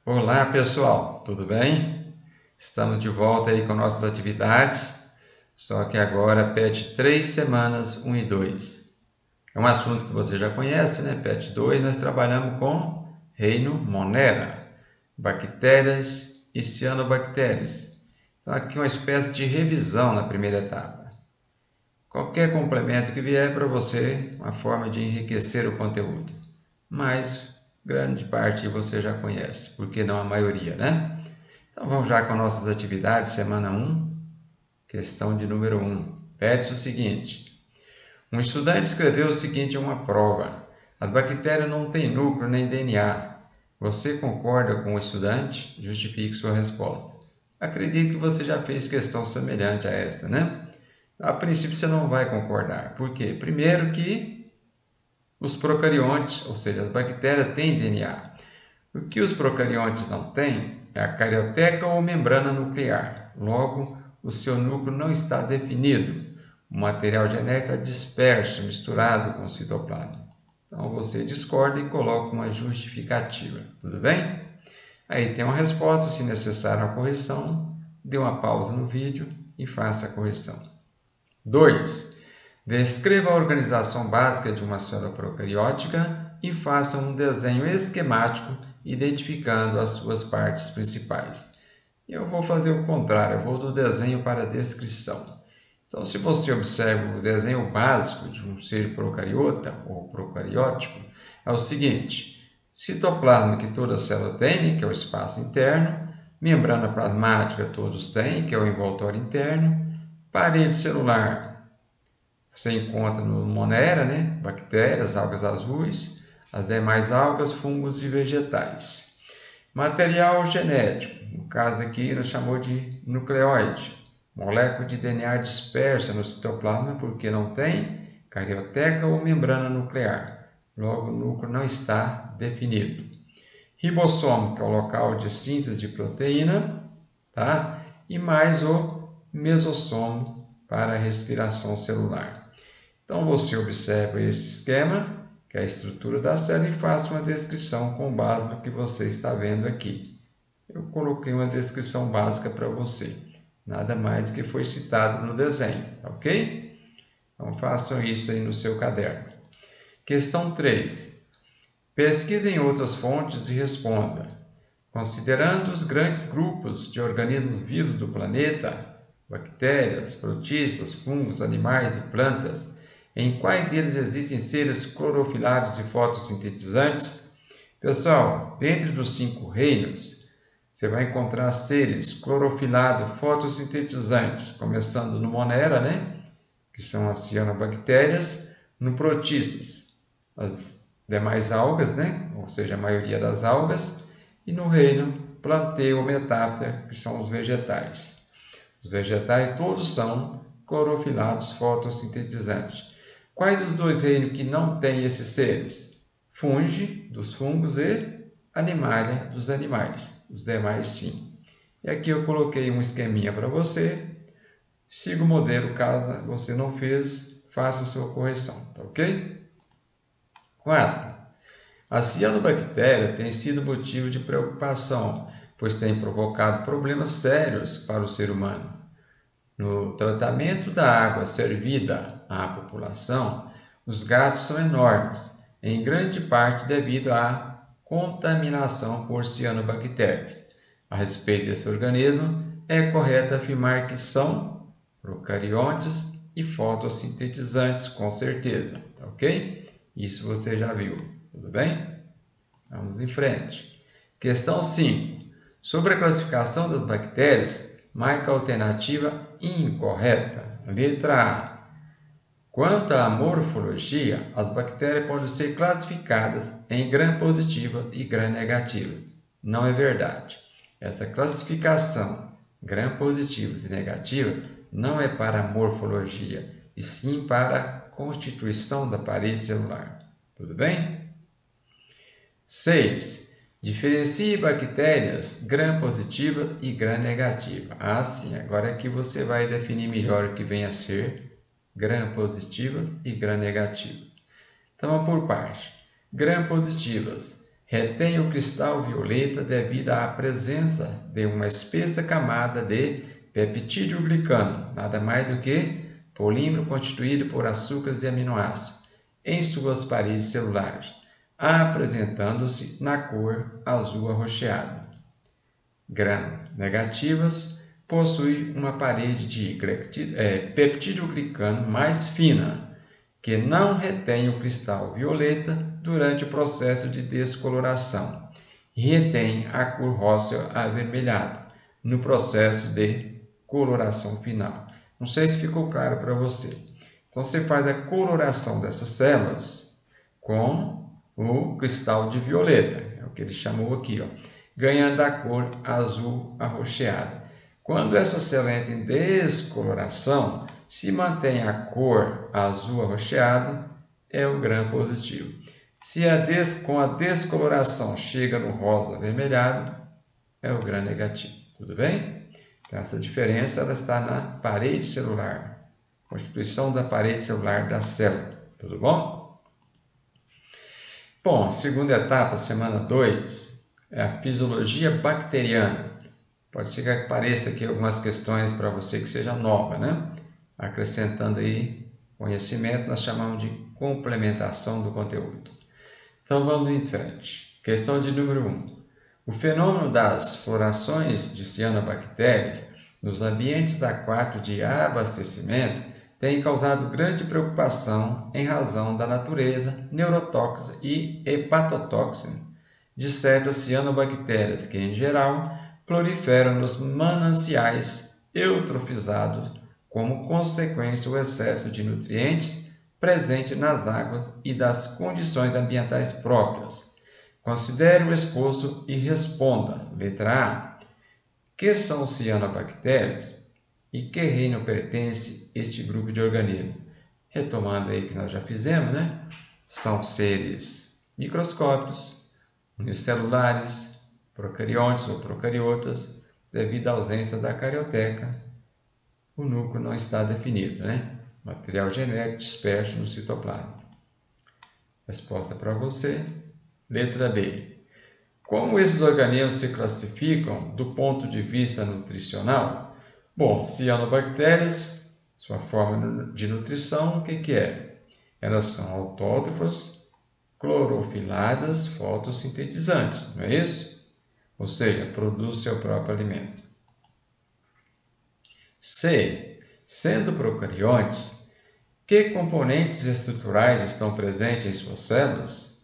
Olá pessoal, tudo bem? Estamos de volta aí com nossas atividades, só que agora PET 3 semanas 1 e 2. É um assunto que você já conhece, né? PET 2 nós trabalhamos com reino Monera, bactérias e cianobactérias. Então aqui uma espécie de revisão na primeira etapa. Qualquer complemento que vier para você, uma forma de enriquecer o conteúdo. Mas grande parte você já conhece, porque não a maioria, né? Então vamos já com nossas atividades, semana 1, questão de número 1. Pede o seguinte: um estudante escreveu o seguinte em uma prova: as bactérias não têm núcleo nem DNA. Você concorda com o estudante? Justifique sua resposta. Acredito que você já fez questão semelhante a essa, né? A princípio você não vai concordar. Por quê? Primeiro que os procariontes, ou seja, as bactérias, têm DNA. O que os procariontes não têm é a carioteca ou membrana nuclear. Logo, o seu núcleo não está definido. O material genético está disperso, misturado com o citoplasma. Então você discorda e coloca uma justificativa. Tudo bem? Aí tem uma resposta, se necessário a correção, dê uma pausa no vídeo e faça a correção. 2. Descreva a organização básica de uma célula procariótica e faça um desenho esquemático identificando as suas partes principais. Eu vou fazer o contrário, eu vou do desenho para a descrição. Então, se você observa o desenho básico de um ser procariota ou procariótico, é o seguinte: citoplasma que toda célula tem, que é o espaço interno, membrana plasmática todos têm, que é o envoltório interno, parede celular você encontra no Monera, né? Bactérias, algas azuis, as demais algas, fungos e vegetais. Material genético, no caso aqui nós chamamos de nucleóide, molécula de DNA dispersa no citoplasma porque não tem carioteca ou membrana nuclear. Logo, o núcleo não está definido. Ribossomo, que é o local de síntese de proteína, tá? E mais o mesossomo para a respiração celular. Então você observa esse esquema, que é a estrutura da célula, e faça uma descrição com base no que você está vendo aqui. Eu coloquei uma descrição básica para você, nada mais do que foi citado no desenho, ok? Então façam isso aí no seu caderno. Questão 3. Pesquise em outras fontes e responda. Considerando os grandes grupos de organismos vivos do planeta, bactérias, protistas, fungos, animais e plantas, em quais deles existem seres clorofilados e fotossintetizantes? Pessoal, dentro dos 5 reinos, você vai encontrar seres clorofilados fotossintetizantes, começando no Monera, né? Que são as cianobactérias, no protistas, as demais algas, né? Ou seja, a maioria das algas, e no reino planteu metáptera, que são os vegetais. Os vegetais todos são clorofilados fotossintetizantes. Quais os 2 reinos que não têm esses seres? Fungi, dos fungos, e animalia, dos animais. Os demais, sim. E aqui eu coloquei um esqueminha para você. Siga o modelo, caso você não fez, faça a sua correção, tá ok? 4. A cianobactéria tem sido motivo de preocupação, pois tem provocado problemas sérios para o ser humano. No tratamento da água servida à população, os gastos são enormes, em grande parte devido à contaminação por cianobactérias. A respeito desse organismo, é correto afirmar que são procariontes e fotossintetizantes, com certeza, tá ok? Isso você já viu, tudo bem? Vamos em frente. Questão 5. Sobre a classificação das bactérias, marca a alternativa incorreta. Letra A. Quanto à morfologia, as bactérias podem ser classificadas em gram-positiva e gram-negativa. Não é verdade. Essa classificação gram-positiva e negativa não é para a morfologia, e sim para a constituição da parede celular. Tudo bem? 6. Diferencie bactérias gram-positiva e gram-negativa. Ah, sim, agora é que você vai definir melhor o que vem a ser gram-positivas e gram-negativas. Então, vamos por parte. Gram-positivas retém o cristal violeta devido à presença de uma espessa camada de peptídeo-glicano, nada mais do que polímero constituído por açúcares e aminoácidos, em suas paredes celulares, apresentando-se na cor azul arroxeada. Gram-negativas possui uma parede de peptídeo-glicano mais fina, que não retém o cristal violeta durante o processo de descoloração e retém a cor rosa avermelhado no processo de coloração final. Não sei se ficou claro para você. Então, você faz a coloração dessas células com o cristal de violeta, é o que ele chamou aqui, ó, ganhando a cor azul arroxeada. Quando essa célula entra em descoloração, se mantém a cor azul arroxeada, é o gram positivo. Se com a descoloração chega no rosa avermelhado, é o gram negativo. Tudo bem? Então, essa diferença ela está na parede celular, constituição da parede celular da célula. Tudo bom? Bom, segunda etapa, semana 2, é a fisiologia bacteriana. Pode ser que apareça aqui algumas questões para você que seja nova, né? Acrescentando aí conhecimento, nós chamamos de complementação do conteúdo. Então, vamos em frente. Questão de número 1. O fenômeno das florações de cianobactérias nos ambientes aquáticos de abastecimento tem causado grande preocupação em razão da natureza neurotóxica e hepatotóxica de certas cianobactérias que, em geral, proliferam nos mananciais eutrofizados como consequência do excesso de nutrientes presente nas águas e das condições ambientais próprias. Considere o exposto e responda. Letra A. Que são cianobactérias e que reino pertence este grupo de organismos? Retomando aí que nós já fizemos, né? São seres microscópicos, unicelulares, procariontes ou procariotas, devido à ausência da carioteca, o núcleo não está definido, né? Material genético disperso no citoplasma. Resposta para você. Letra B. Como esses organismos se classificam do ponto de vista nutricional? Bom, cianobactérias, sua forma de nutrição, o que é? Elas são autótrofas, clorofiladas, fotossintetizantes, não é isso? Ou seja, produz seu próprio alimento. C. Sendo procariontes, que componentes estruturais estão presentes em suas células?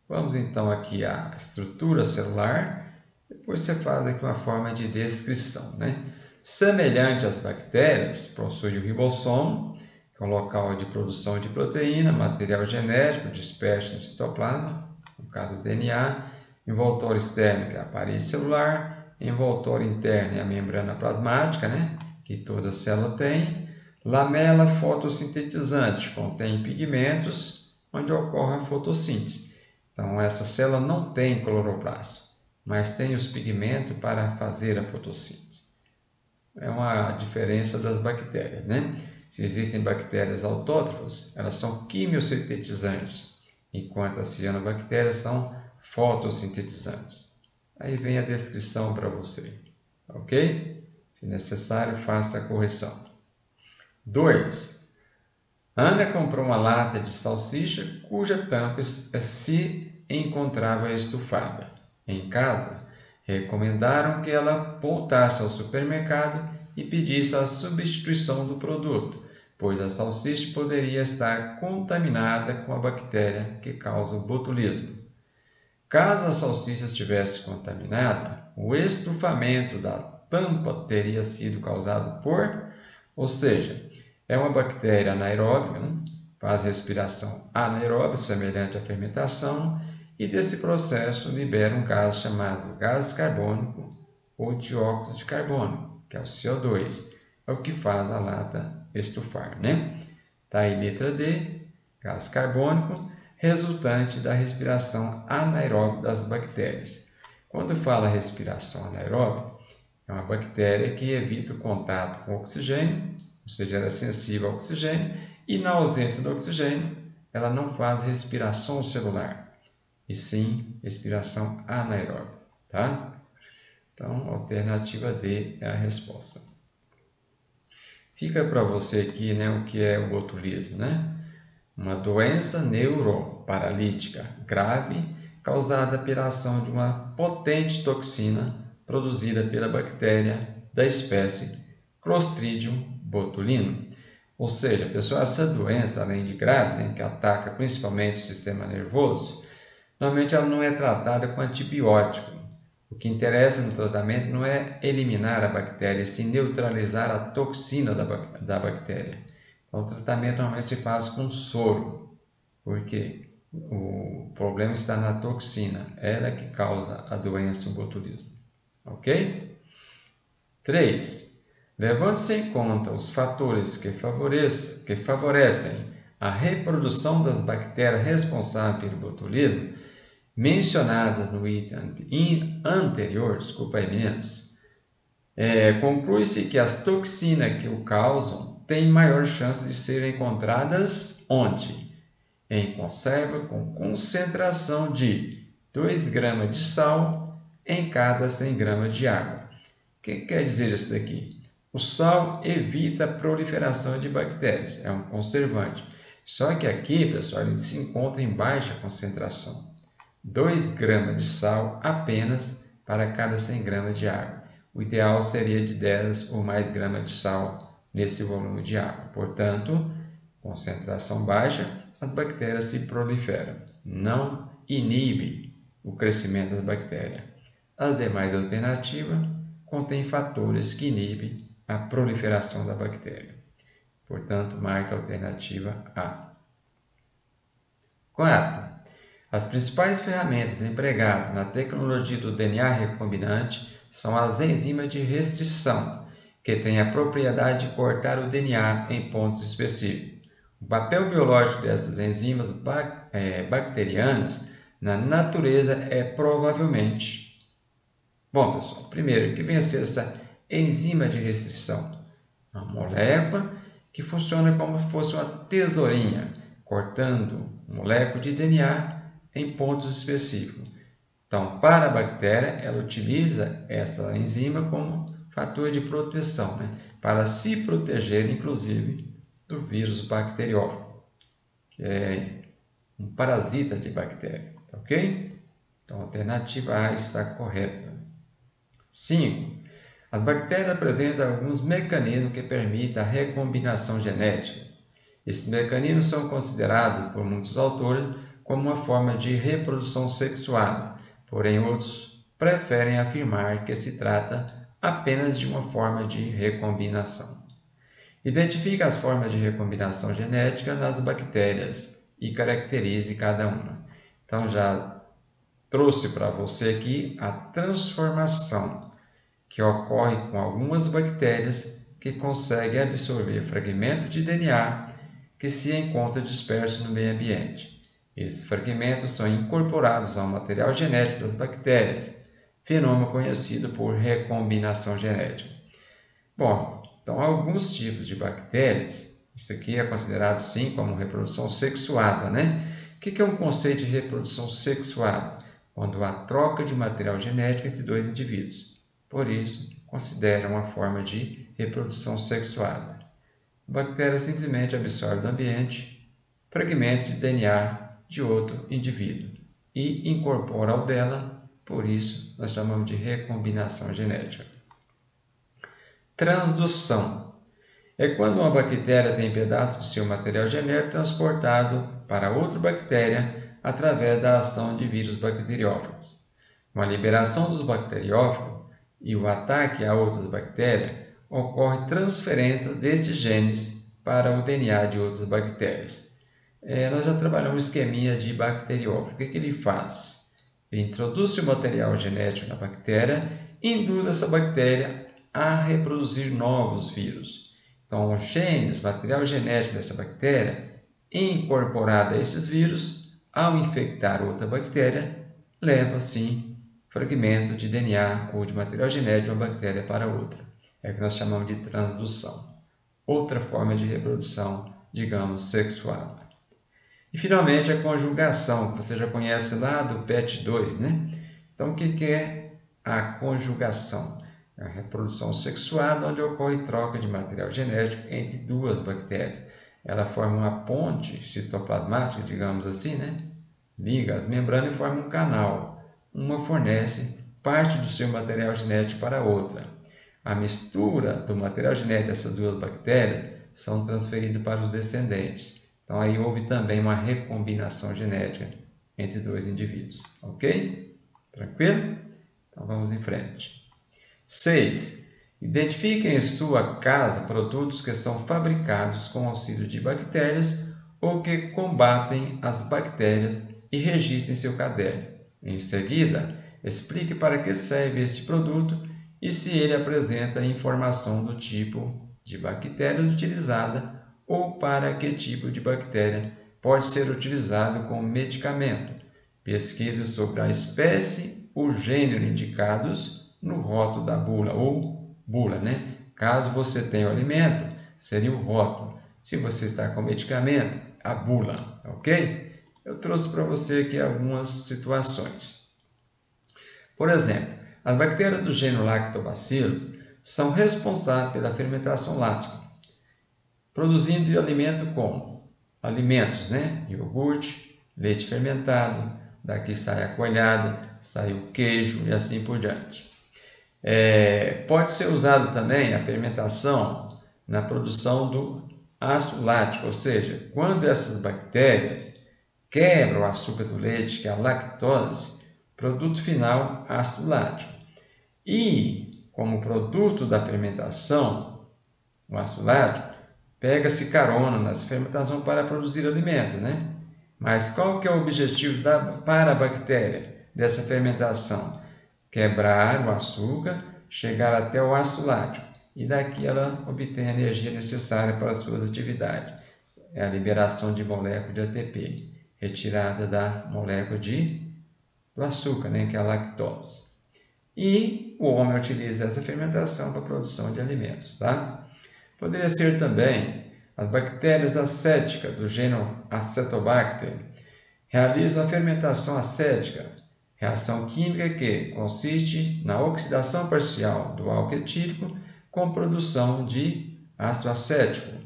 Vamos então aqui à estrutura celular, depois você faz aqui uma forma de descrição, né? Semelhante às bactérias, possui o ribossomo, que é o local de produção de proteína, material genético disperso no citoplasma, no caso do DNA, envoltório externo, que é a parede celular, envoltório interno é a membrana plasmática, né? Que toda célula tem, lamela fotossintetizante, contém pigmentos onde ocorre a fotossíntese. Então, essa célula não tem cloroplasto, mas tem os pigmentos para fazer a fotossíntese. É uma diferença das bactérias, né? Se existem bactérias autótrofas, elas são quimiosintetizantes, enquanto as cianobactérias são fotossintetizantes. Aí vem a descrição para você, ok? Se necessário, faça a correção. 2. Ana comprou uma lata de salsicha cuja tampa se encontrava estufada. Em casa, recomendaram que ela voltasse ao supermercado e pedisse a substituição do produto, pois a salsicha poderia estar contaminada com a bactéria que causa o botulismo. Caso a salsicha estivesse contaminada, o estufamento da tampa teria sido causado ou seja, é uma bactéria anaeróbica, né? Faz respiração anaeróbica, semelhante à fermentação, e desse processo libera um gás chamado gás carbônico ou dióxido de carbono, que é o CO2. É o que faz a lata estufar, né? Tá aí letra D, gás carbônico, resultante da respiração anaeróbica das bactérias. Quando fala respiração anaeróbica, é uma bactéria que evita o contato com o oxigênio, ou seja, ela é sensível ao oxigênio, e na ausência do oxigênio, ela não faz respiração celular. e sim respiração anaeróbica, tá? Então, a alternativa D é a resposta. Fica para você aqui, né, o que é o botulismo, né? Uma doença neuroparalítica grave causada pela ação de uma potente toxina produzida pela bactéria da espécie Clostridium botulinum. Ou seja, pessoal, essa doença, além de grave, né, que ataca principalmente o sistema nervoso, normalmente ela não é tratada com antibiótico. O que interessa no tratamento não é eliminar a bactéria, sim neutralizar a toxina da bactéria. Então, o tratamento normalmente se faz com soro, porque o problema está na toxina, ela é que causa a doença, o botulismo. Ok? 3. Levando-se em conta os fatores que favorecem a reprodução das bactérias responsáveis pelo botulismo, mencionadas no item anterior, conclui-se que as toxinas que o causam têm maior chance de serem encontradas onde? Em conserva com concentração de 2 gramas de sal em cada 100 gramas de água. O que quer dizer isso daqui? O sal evita a proliferação de bactérias, é um conservante. Só que aqui, pessoal, ele se encontra em baixa concentração. 2 gramas de sal apenas para cada 100 gramas de água. O ideal seria de 10 ou mais gramas de sal nesse volume de água. Portanto, concentração baixa, as bactérias se proliferam. Não inibe o crescimento das bactérias. As demais alternativas contêm fatores que inibem a proliferação da bactéria. Portanto, marque a alternativa A. 4. As principais ferramentas empregadas na tecnologia do DNA recombinante são as enzimas de restrição, que têm a propriedade de cortar o DNA em pontos específicos. O papel biológico dessas enzimas bacterianas na natureza é provavelmente... Bom, pessoal, primeiro, o que vem a ser essa enzima de restrição? Uma molécula que funciona como se fosse uma tesourinha, cortando molécula de DNA em pontos específicos. Então, para a bactéria, ela utiliza essa enzima como fator de proteção, né? Para se proteger, inclusive, do vírus bacteriófago, que é um parasita de bactéria, ok? Então, a alternativa A está correta. 5. As bactérias apresentam alguns mecanismos que permitem a recombinação genética. Esses mecanismos são considerados por muitos autores como uma forma de reprodução sexuada, porém outros preferem afirmar que se trata apenas de uma forma de recombinação. Identifique as formas de recombinação genética nas bactérias e caracterize cada uma. Então já trouxe para você aqui a transformação que ocorre com algumas bactérias que conseguem absorver fragmentos de DNA que se encontram dispersos no meio ambiente. Esses fragmentos são incorporados ao material genético das bactérias, fenômeno conhecido por recombinação genética. Bom, então alguns tipos de bactérias, isso aqui é considerado sim como reprodução sexuada, né? O que é um conceito de reprodução sexuada? Quando há troca de material genético entre dois indivíduos. Por isso, considera uma forma de reprodução sexuada. A bactéria simplesmente absorve do ambiente fragmentos de DNA de outro indivíduo e incorpora ao dela, por isso nós chamamos de recombinação genética. Transdução é quando uma bactéria tem pedaços do seu material genético transportado para outra bactéria através da ação de vírus bacteriófagos. Com a liberação dos bacteriófagos e o ataque a outras bactérias, ocorre transferência desses genes para o DNA de outras bactérias. Nós já trabalhamos um esqueminha de bacteriófago. O que ele faz? Ele introduz o material genético na bactéria e induz essa bactéria a reproduzir novos vírus. Então, os genes, material genético dessa bactéria, incorporado a esses vírus, ao infectar outra bactéria, leva, sim, fragmento de DNA ou de material genético de uma bactéria para outra. É o que nós chamamos de transdução. Outra forma de reprodução, digamos, sexuada. E finalmente a conjugação, que você já conhece lá do PET 2, né? Então o que é a conjugação? É a reprodução sexuada, onde ocorre troca de material genético entre duas bactérias. Ela forma uma ponte citoplasmática, digamos assim, né? Liga as membranas e forma um canal. Uma fornece parte do seu material genético para a outra. A mistura do material genético dessas duas bactérias são transferidos para os descendentes. Então aí houve também uma recombinação genética entre dois indivíduos, ok? Tranquilo? Então vamos em frente. 6. Identifique em sua casa produtos que são fabricados com auxílio de bactérias ou que combatem as bactérias e registre em seu caderno. Em seguida, explique para que serve este produto e se ele apresenta informação do tipo de bactéria utilizada ou para que tipo de bactéria pode ser utilizado como medicamento. Pesquise sobre a espécie ou gênero indicados no rótulo da bula ou bula, né? Caso você tenha o alimento, seria o rótulo. Se você está com medicamento, a bula, ok? Eu trouxe para você aqui algumas situações. Por exemplo, as bactérias do gênero Lactobacillus são responsáveis pela fermentação láctica, produzindo alimento como alimentos, né? Iogurte, leite fermentado, daqui sai a coalhada, sai o queijo e assim por diante. Pode ser usado também a fermentação na produção do ácido lático, ou seja, quando essas bactérias quebram o açúcar do leite, que é a lactose, produto final, ácido lático. E, como produto da fermentação, o ácido lático, pega-se carona nas fermentações para produzir alimento, né? Mas qual que é o objetivo para a bactéria dessa fermentação? Quebrar o açúcar, chegar até o ácido lático e daqui ela obtém a energia necessária para as suas atividades. É a liberação de molécula de ATP, retirada da molécula do açúcar, né, que é a lactose. E o homem utiliza essa fermentação para a produção de alimentos, tá? Poderia ser também as bactérias acéticas do gênero Acetobacter realizam a fermentação acética, reação química que consiste na oxidação parcial do álcool etílico com produção de ácido acético.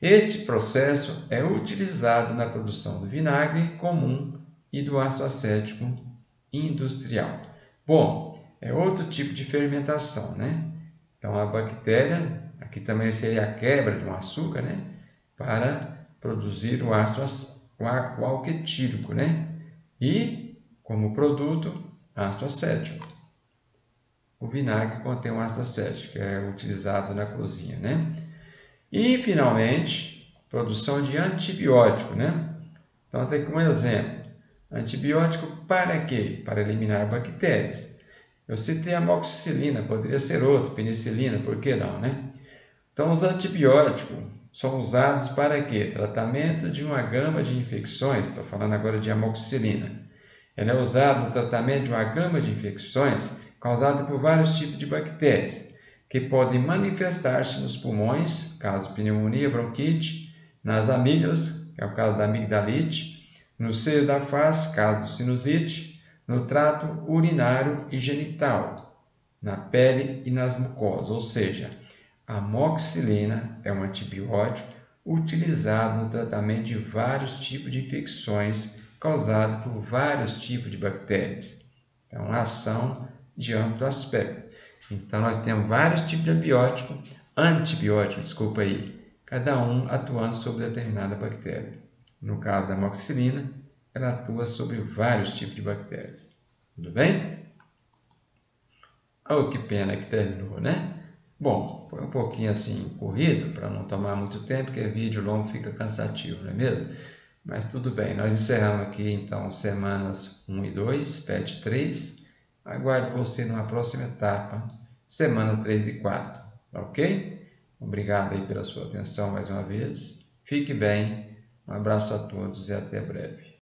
Este processo é utilizado na produção do vinagre comum e do ácido acético industrial. Bom, é outro tipo de fermentação, né? Então a bactéria, aqui também seria a quebra de um açúcar, né? Para produzir o álcool etílico, né? E, como produto, ácido acético. O vinagre contém um ácido acético, que é utilizado na cozinha, né? E, finalmente, produção de antibiótico, né? Então, até aqui um exemplo. Antibiótico para quê? Para eliminar bactérias. Eu citei a amoxicilina, poderia ser outro, penicilina, por que não, né? Então, os antibióticos são usados para quê? Tratamento de uma gama de infecções, estou falando agora de amoxicilina. Ela é usada no tratamento de uma gama de infecções causadas por vários tipos de bactérias, que podem manifestar-se nos pulmões, caso pneumonia, bronquite, nas amígdalas, que é o caso da amigdalite, no seio da face, caso de sinusite, no trato urinário e genital, na pele e nas mucosas, ou seja, a amoxicilina é um antibiótico utilizado no tratamento de vários tipos de infecções causadas por vários tipos de bactérias. É uma ação de amplo aspecto. Então, nós temos vários tipos de antibiótico, desculpa aí, cada um atuando sobre determinada bactéria. No caso da amoxicilina, ela atua sobre vários tipos de bactérias. Tudo bem? Oh, que pena que terminou, né? Bom, foi um pouquinho assim corrido, para não tomar muito tempo, porque vídeo longo fica cansativo, não é mesmo? Mas tudo bem, nós encerramos aqui então semanas 1 e 2, PET 3. Aguardo você numa próxima etapa, semana 3 e 4, ok? Obrigado aí pela sua atenção mais uma vez. Fique bem, um abraço a todos e até breve.